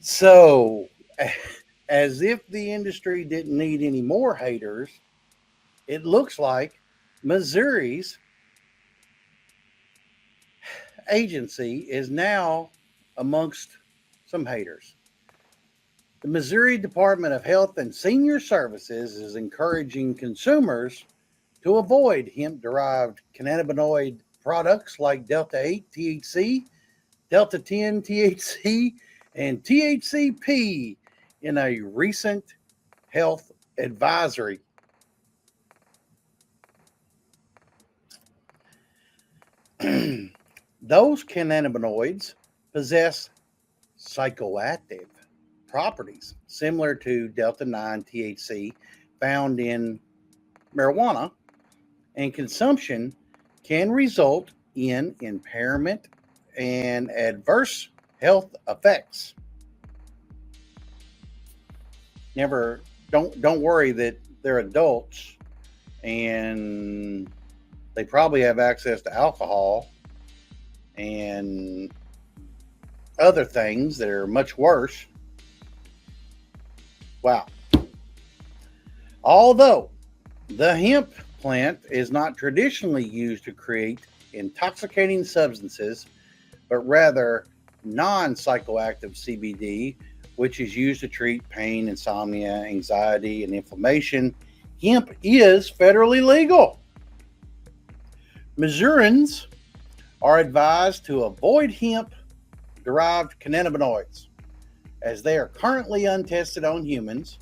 So, as if the industry didn't need any more haters, it looks like Missouri's agency is now amongst some haters. The Missouri Department of Health and Senior Services is encouraging consumers to avoid hemp derived cannabinoid products like Delta 8 THC, Delta 10 THC, and THCP in a recent health advisory. Those cannabinoids possess psychoactive properties similar to Delta 9 THC found in marijuana, and consumption can result in impairment and adverse health effects. Never don't worry that they're adults and they probably have access to alcohol and other things that are much worse. Wow. Although the hemp plant is not traditionally used to create intoxicating substances, but rather non psychoactive CBD, which is used to treat pain, insomnia, anxiety, and inflammation, hemp is federally legal. Missourians are advised to avoid hemp derived cannabinoids as they are currently untested on humans,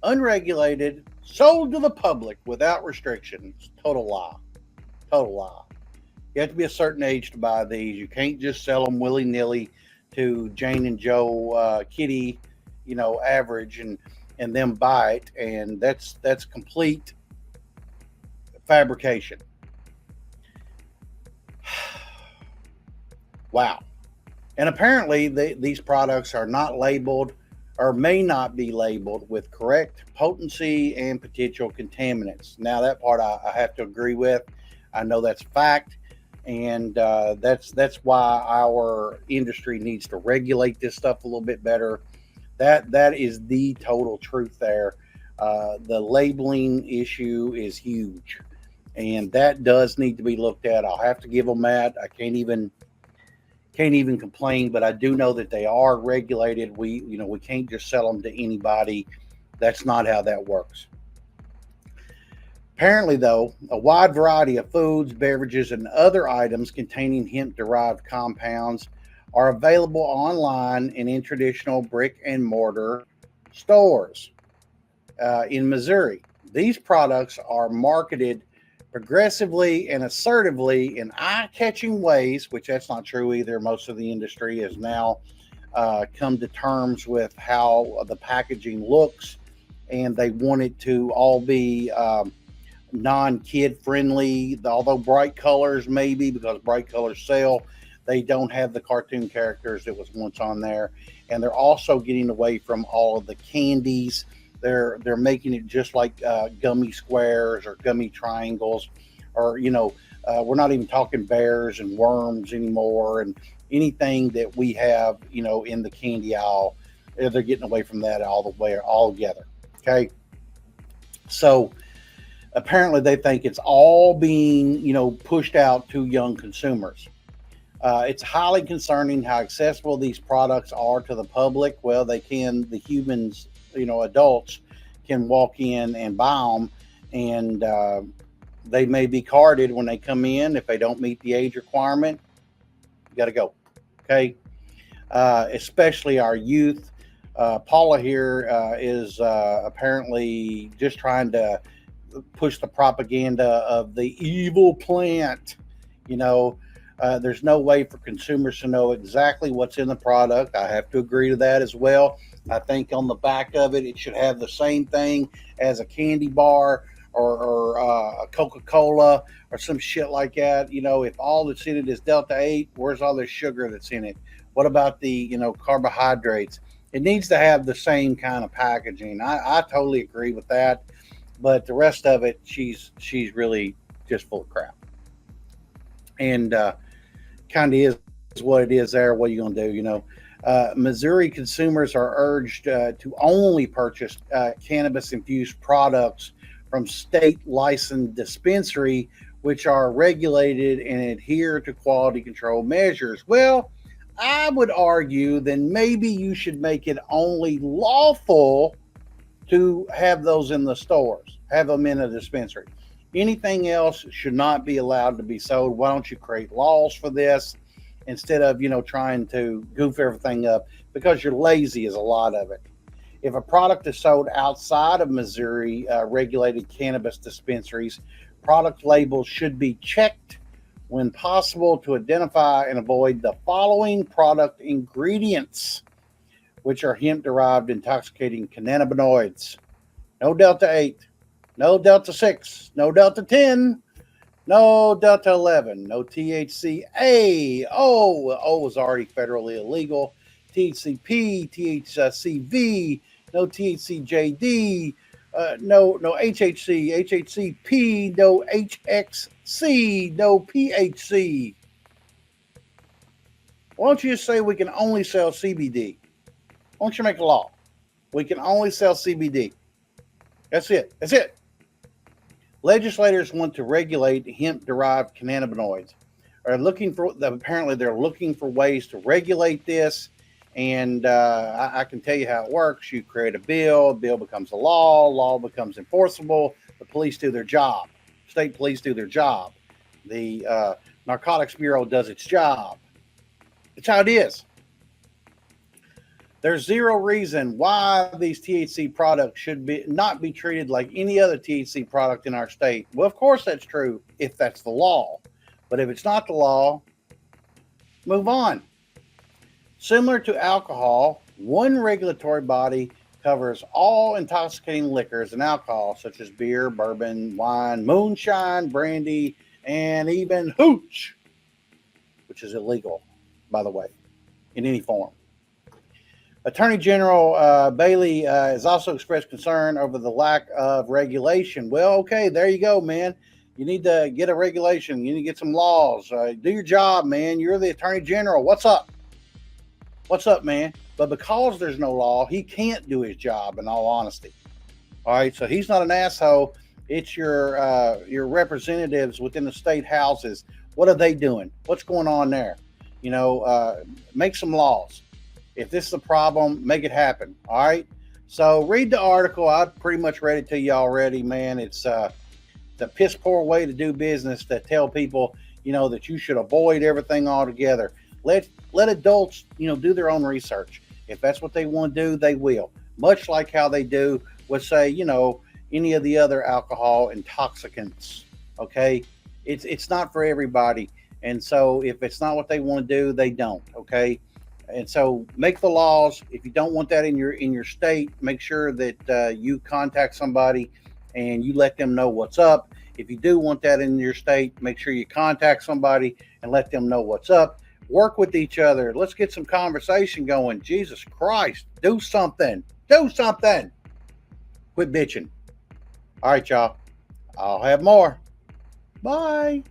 unregulated, sold to the public without restrictions. Total lie. Total lie. You have to be a certain age to buy these. You can't just sell them willy nilly to Jane and Joe, Kitty, average, and them buy it. And that's complete fabrication. Wow. And apparently, these products are not labeled or may not be labeled with correct potency and potential contaminants. Now, that part I have to agree with. I know that's fact, and that's why our industry needs to regulate this stuff a little bit better. That is the total truth there. The labeling issue is huge, and that does need to be looked at. I'll have to give them that. I can't even complain, but I do know that they are regulated. We can't just sell them to anybody. That's not how that works. Apparently, though, a wide variety of foods, beverages, and other items containing hemp-derived compounds are available online and in traditional brick and mortar stores in Missouri. These products are marketed progressively and assertively in eye-catching ways, which that's not true either. Most of the industry has now come to terms with how the packaging looks, and they want it to all be non-kid friendly. Although bright colors, maybe because bright colors sell, they don't have the cartoon characters that was once on there, and they're also getting away from all of the candies. They're making it just like gummy squares or gummy triangles, or we're not even talking bears and worms anymore, and anything that we have in the candy aisle. They're getting away from that all the way altogether. Okay, so apparently they think it's all being pushed out to young consumers. It's highly concerning how accessible these products are to the public. Well, the humans, adults can walk in and buy them, and they may be carded when they come in. If they don't meet the age requirement, you got to go. Okay. Especially our youth. Paula here is apparently just trying to push the propaganda of the evil plant. There's no way for consumers to know exactly what's in the product. I have to agree to that as well. I think on the back of it, it should have the same thing as a candy bar or a Coca-Cola or some shit like that. If all that's in it is Delta 8, where's all this sugar that's in it? What about the, carbohydrates? It needs to have the same kind of packaging. I totally agree with that. But the rest of it, she's really just full of crap. And kind of is what it is there. What are you going to do? Missouri consumers are urged to only purchase cannabis-infused products from state licensed dispensary, which are regulated and adhere to quality control measures. Well, I would argue then maybe you should make it only lawful to have those in the stores, have them in a dispensary. Anything else should not be allowed to be sold. Why don't you create laws for this instead of, trying to goof everything up because you're lazy is a lot of it. If a product is sold outside of Missouri regulated cannabis dispensaries, product labels should be checked when possible to identify and avoid the following product ingredients, which are hemp-derived intoxicating cannabinoids. No Delta 8, no Delta 6, no Delta 10, no Delta 11, no THCA. O was already federally illegal. THCP, THCV, no THCJD, no HHC, HHCP, no HXC, no PHC. Why don't you just say we can only sell CBD? Why don't you make a law? We can only sell CBD. That's it. That's it. Legislators want to regulate hemp-derived cannabinoids. Apparently they're looking for ways to regulate this, and I can tell you how it works. You create a bill becomes a law becomes enforceable. The police do their job. State police do their job. The Narcotics Bureau does its job. That's how it is. There's zero reason why these THC products should not be treated like any other THC product in our state. Well, of course that's true if that's the law. But if it's not the law, move on. Similar to alcohol, one regulatory body covers all intoxicating liquors and alcohol, such as beer, bourbon, wine, moonshine, brandy, and even hooch, which is illegal, by the way, in any form. Attorney General Bailey has also expressed concern over the lack of regulation. Well, okay, there you go, man. You need to get a regulation. You need to get some laws. Do your job, man. You're the Attorney General. What's up? What's up, man? But because there's no law, he can't do his job, in all honesty. All right, so he's not an asshole. It's your representatives within the state houses. What are they doing? What's going on there? Make some laws. If this is a problem, make it happen. All right. So read the article. I've pretty much read it to you already, man. It's the piss poor way to do business to tell people, that you should avoid everything altogether. Let adults, do their own research. If that's what they want to do, they will. Much like how they do with, say, any of the other alcohol intoxicants. Okay. It's not for everybody. And so if it's not what they want to do, they don't. Okay. And so make the laws. If you don't want that in your state, make sure that you contact somebody and you let them know what's up. If you do want that in your state, make sure you contact somebody and let them know what's up. Work with each other. Let's get some conversation going. Jesus Christ, do something. Do something. Quit bitching. All right, y'all. I'll have more. Bye.